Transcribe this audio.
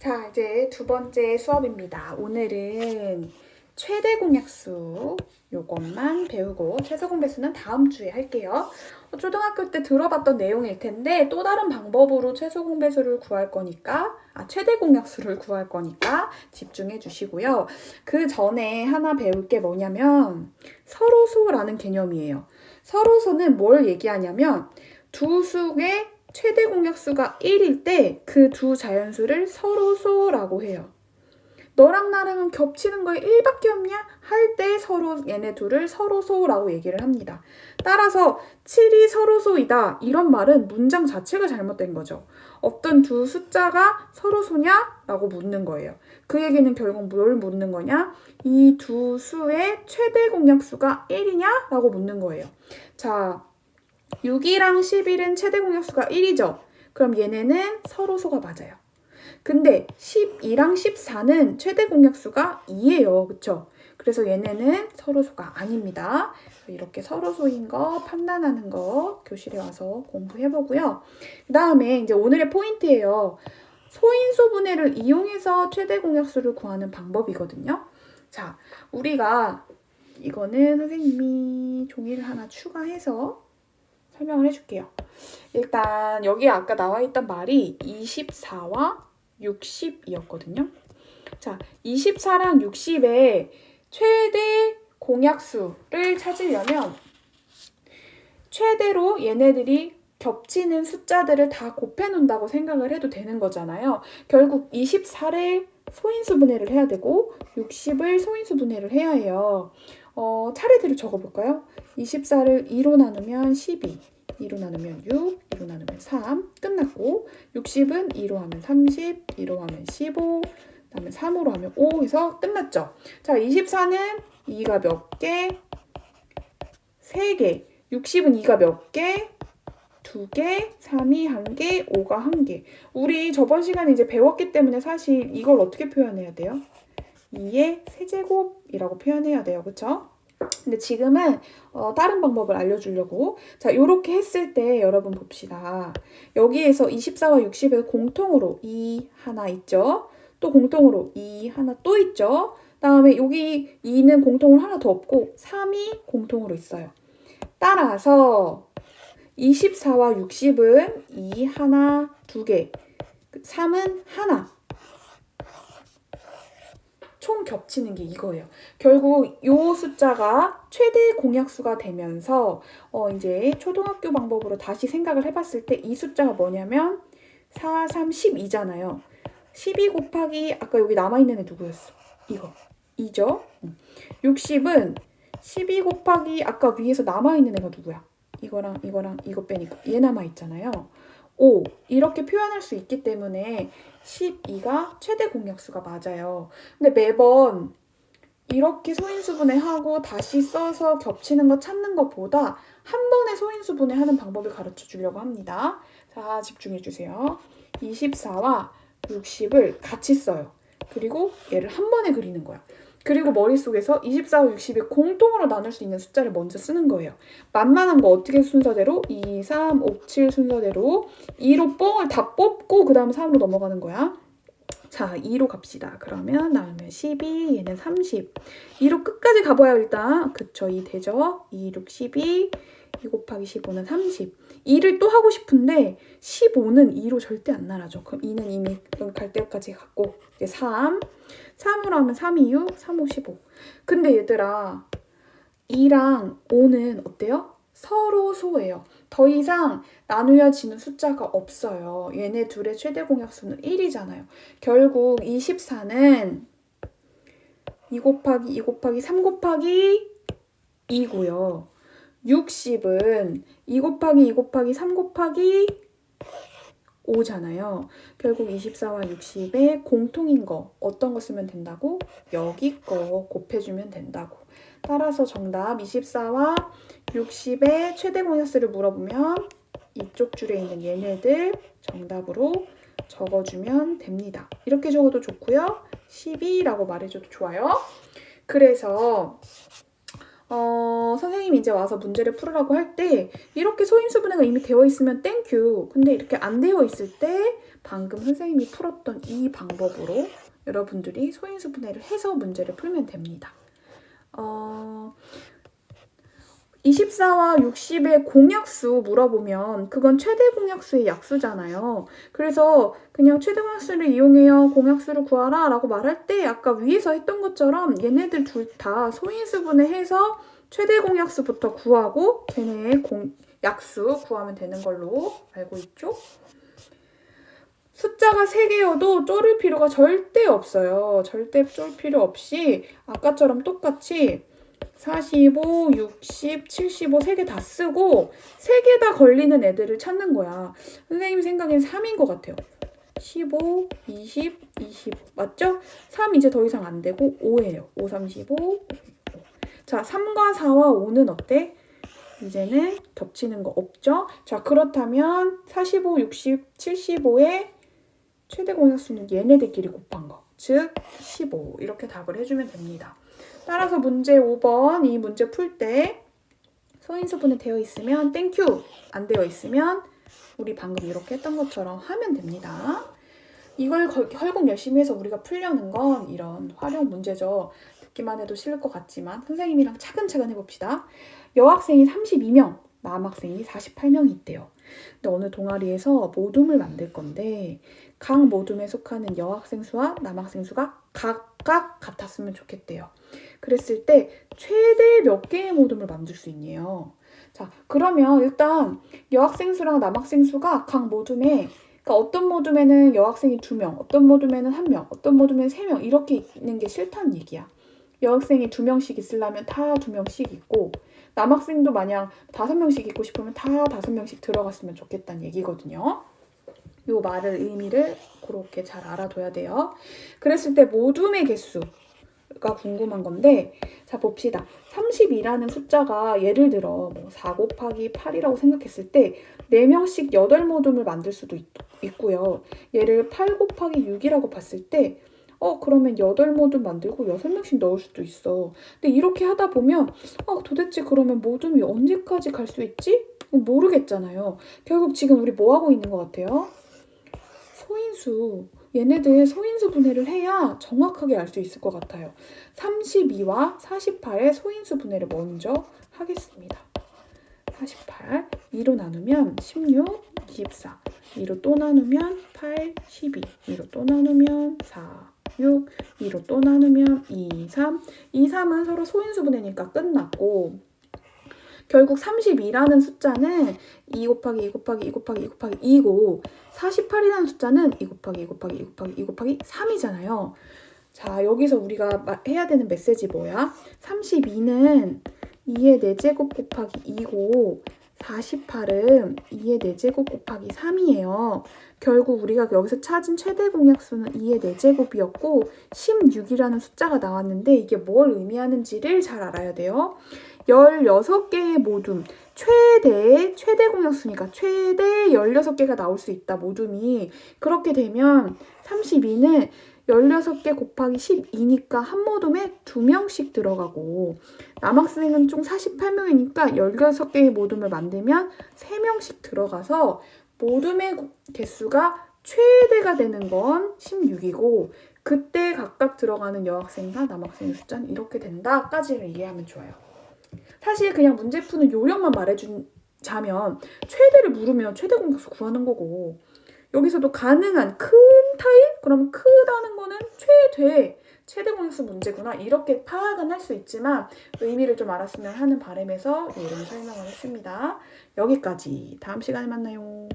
자, 이제 두 번째 수업입니다. 오늘은 최대 공약수 요것만 배우고 최소 공배수는 다음 주에 할게요. 초등학교 때 들어봤던 내용일 텐데 또 다른 방법으로 최소 공배수를 구할 거니까 최대 공약수를 구할 거니까 집중해 주시고요. 그 전에 하나 배울 게 뭐냐면 서로소라는 개념이에요. 서로소는 뭘 얘기하냐면 두 수의 최대 공약수가 1일 때 그 두 자연수를 서로소라고 해요. 너랑 나랑은 겹치는 거에 1밖에 없냐? 할 때 서로 얘네 둘을 서로소라고 얘기를 합니다. 따라서 7이 서로소이다 이런 말은 문장 자체가 잘못된 거죠. 어떤 두 숫자가 서로소냐? 라고 묻는 거예요. 그 얘기는 결국 뭘 묻는 거냐? 이 두 수의 최대 공약수가 1이냐? 라고 묻는 거예요. 자, 6이랑 11은 최대 공약수가 1이죠. 그럼 얘네는 서로소가 맞아요. 근데 12랑 14는 최대 공약수가 2예요. 그쵸? 그래서 얘네는 서로소가 아닙니다. 이렇게 서로소인 거 판단하는 거 교실에 와서 공부해보고요. 그 다음에 이제 오늘의 포인트예요. 소인수 분해를 이용해서 최대 공약수를 구하는 방법이거든요. 자, 우리가 이거는 선생님이 종이를 하나 추가해서 설명을 해줄게요. 일단 여기 아까 나와 있던 말이 24와 60이었거든요. 자, 24랑 60의 최대 공약수를 찾으려면 최대로 얘네들이 겹치는 숫자들을 다 곱해놓는다고 생각을 해도 되는 거잖아요. 결국 24를 소인수 분해를 해야 되고 60을 소인수 분해를 해야 해요. 차례대로 적어볼까요? 24를 2로 나누면 12, 2로 나누면 6, 2로 나누면 3, 끝났고 60은 2로 하면 30, 2로 하면 15, 그다음에 3으로 하면 5 해서 끝났죠. 자, 24는 2가 몇 개? 3개. 60은 2가 몇 개? 2개, 3이 1개, 5가 1개. 우리 저번 시간에 이제 배웠기 때문에 사실 이걸 어떻게 표현해야 돼요? 2의 세제곱이라고 표현해야 돼요. 그쵸? 근데 지금은 다른 방법을 알려주려고. 자, 요렇게 했을 때 여러분 봅시다. 여기에서 24와 60에서 공통으로 2 하나 있죠? 또 공통으로 2 하나 또 있죠? 다음에 여기 2는 공통으로 하나 더 없고 3이 공통으로 있어요. 따라서 24와 60은 2 하나 두 개, 3은 하나. 총 겹치는 게 이거예요. 결국 이 숫자가 최대 공약수가 되면서 이제 초등학교 방법으로 다시 생각을 해봤을 때 이 숫자가 뭐냐면 4, 3, 12잖아요. 12 곱하기 아까 여기 남아있는 애 누구였어? 이거. 2죠? 60은 12 곱하기 아까 위에서 남아있는 애가 누구야? 이거랑 이거 빼니까 얘 남아있잖아요. 5 이렇게 표현할 수 있기 때문에 12가 최대 공약수가 맞아요. 근데 매번 이렇게 소인수분해 하고 다시 써서 겹치는 거 찾는 것보다 한 번에 소인수분해 하는 방법을 가르쳐 주려고 합니다. 자, 집중해 주세요. 24와 60을 같이 써요. 그리고 얘를 한 번에 그리는 거야. 그리고 머릿속에서 24와 60이 공통으로 나눌 수 있는 숫자를 먼저 쓰는 거예요. 만만한 거 어떻게 순서대로? 2, 3, 5, 7 순서대로 2로 뽕을 다 뽑고 그 다음 3으로 넘어가는 거야. 자, 2로 갑시다. 그러면 나오면 12, 얘는 30. 2로 끝까지 가봐요, 일단. 그쵸, 2 되죠? 2, 6, 12. 2 곱하기 15는 30. 2를 또 하고 싶은데 15는 2로 절대 안 나라죠. 그럼 2는 이미 갈 때까지 갔고 이제 3. 3으로 하면 3, 2, 6, 3, 5, 15. 근데 얘들아 2랑 5는 어때요? 서로 소예요. 더 이상 나누어지는 숫자가 없어요. 얘네 둘의 최대 공약수는 1이잖아요. 결국 24는 2 곱하기 2 곱하기 3 곱하기 2고요. 60은 2 곱하기 2 곱하기 3 곱하기 5잖아요. 결국 24와 60의 공통인 거 어떤 거 쓰면 된다고? 여기 거 곱해주면 된다고. 따라서 정답 24와 60의 최대 공약수를 물어보면 이쪽 줄에 있는 얘네들 정답으로 적어주면 됩니다. 이렇게 적어도 좋고요. 12라고 말해줘도 좋아요. 그래서 선생님이 이제 와서 문제를 풀으라고 할 때 이렇게 소인수 분해가 이미 되어 있으면 땡큐. 근데 이렇게 안 되어 있을 때 방금 선생님이 풀었던 이 방법으로 여러분들이 소인수분해를 해서 문제를 풀면 됩니다. 24와 60의 공약수 물어보면 그건 최대 공약수의 약수잖아요. 그래서 그냥 최대 공약수를 이용해요. 공약수를 구하라 라고 말할 때 아까 위에서 했던 것처럼 얘네들 둘 다 소인수분해해서 최대 공약수부터 구하고 걔네의 약수 구하면 되는 걸로 알고 있죠? 숫자가 3개여도 쪼를 필요가 절대 없어요. 절대 쫄 필요 없이 아까처럼 똑같이 45, 60, 75 3개 다 쓰고 3개 다 걸리는 애들을 찾는 거야. 선생님 생각엔 3인 것 같아요. 15, 20, 20 맞죠? 3 이제 더 이상 안 되고 5예요. 5, 35, 5. 자, 3과 4와 5는 어때? 이제는 겹치는 거 없죠? 자, 그렇다면 45, 60, 75의 최대 공약수는 얘네들끼리 곱한 거. 즉 15 이렇게 답을 해주면 됩니다. 따라서 문제 5번 이 문제 풀 때 소인수분해 되어 있으면 땡큐, 안 되어 있으면 우리 방금 이렇게 했던 것처럼 하면 됩니다. 이걸 결국 열심히 해서 우리가 풀려는 건 이런 활용 문제죠. 듣기만 해도 싫을 것 같지만 선생님이랑 차근차근 해봅시다. 여학생이 32명, 남학생이 48명이 있대요. 근데 어느 동아리에서 모둠을 만들 건데 각 모둠에 속하는 여학생 수와 남학생 수가 각각 같았으면 좋겠대요. 그랬을 때 최대 몇 개의 모둠을 만들 수 있네요. 자, 그러면 일단 여학생 수랑 남학생 수가 각 모둠에 그러니까 어떤 모둠에는 여학생이 2명, 어떤 모둠에는 1명, 어떤 모둠에는 3명 이렇게 있는 게 싫다는 얘기야. 여학생이 2명씩 있으려면 다 2명씩 있고 남학생도 만약 5명씩 있고 싶으면 다 5명씩 들어갔으면 좋겠다는 얘기거든요. 요 말을 의미를 그렇게 잘 알아둬야 돼요. 그랬을 때 모둠의 개수가 궁금한 건데 자 봅시다. 32라는 숫자가 예를 들어 뭐 4 곱하기 8이라고 생각했을 때 4명씩 8모둠을 만들 수도 있고요. 얘를 8 곱하기 6이라고 봤을 때 그러면 8모둠 만들고 6명씩 넣을 수도 있어. 근데 이렇게 하다 보면 도대체 그러면 모둠이 언제까지 갈 수 있지? 모르겠잖아요. 결국 지금 우리 뭐 하고 있는 것 같아요? 소인수. 얘네들 소인수 분해를 해야 정확하게 알 수 있을 것 같아요. 32와 48의 소인수 분해를 먼저 하겠습니다. 48, 2로 나누면 16, 24, 2로 또 나누면 8, 12, 2로 또 나누면 4, 6, 2로 또 나누면 2, 3. 2, 3은 서로 소인수분해니까 끝났고 결국 32라는 숫자는 2 곱하기 2 곱하기 2 곱하기 2 곱하기 2고 48이라는 숫자는 2 곱하기 2 곱하기 2 곱하기 2 곱하기 3이잖아요. 자, 여기서 우리가 해야 되는 메시지 뭐야? 32는 2의 4제곱 곱하기 2고 48은 2의 4제곱 곱하기 3이에요. 결국 우리가 여기서 찾은 최대 공약수는 2의 4제곱이었고 16이라는 숫자가 나왔는데 이게 뭘 의미하는지를 잘 알아야 돼요. 16개의 모둠, 최대 공약수니까 최대 16개가 나올 수 있다, 모둠이. 그렇게 되면 32는 16개 곱하기 12니까 한 모둠에 2명씩 들어가고 남학생은 총 48명이니까 16개의 모둠을 만들면 3명씩 들어가서 모둠의 개수가 최대가 되는 건 16이고 그때 각각 들어가는 여학생과 남학생의 숫자는 이렇게 된다까지를 이해하면 좋아요. 사실 그냥 문제 푸는 요령만 말해주자면 최대를 물으면 최대 공약수 구하는 거고 여기서도 가능한 큰 타입? 그러면 크다는 거는 최대 공약수 문제구나 이렇게 파악은 할 수 있지만 의미를 좀 알았으면 하는 바람에서 이런 설명을 했습니다. 여기까지. 다음 시간에 만나요.